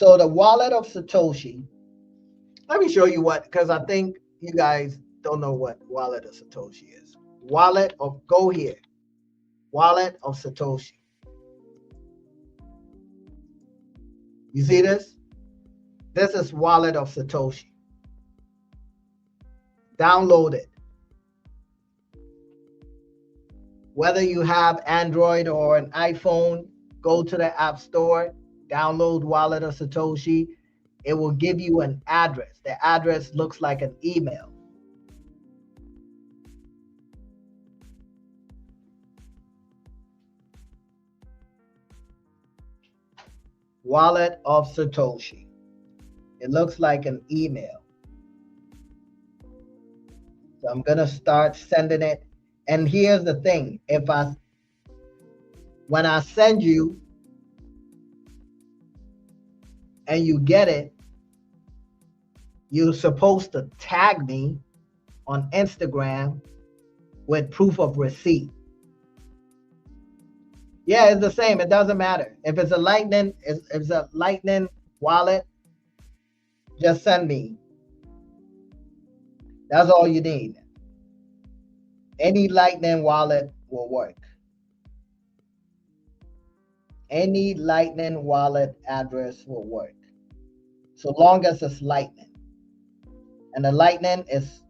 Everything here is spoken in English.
So the wallet of Satoshi, let me show you what, because I think you guys don't know what wallet of Satoshi is. Go here, wallet of Satoshi. You see this? This is wallet of Satoshi. Download it. Whether you have Android or an iPhone, go to the App Store, download Wallet of Satoshi. It will give you an address. The address looks like an email. Wallet of Satoshi. It looks like an email. So I'm going to start sending it. And here's the thing. When I send you and you get it, you're supposed to tag me on Instagram with proof of receipt. Yeah, it's the same. It doesn't matter. If it's a Lightning, wallet, just send me. That's all you need. Any Lightning wallet will work. Any Lightning wallet address will work. So long as it's Lightning. And the Lightning is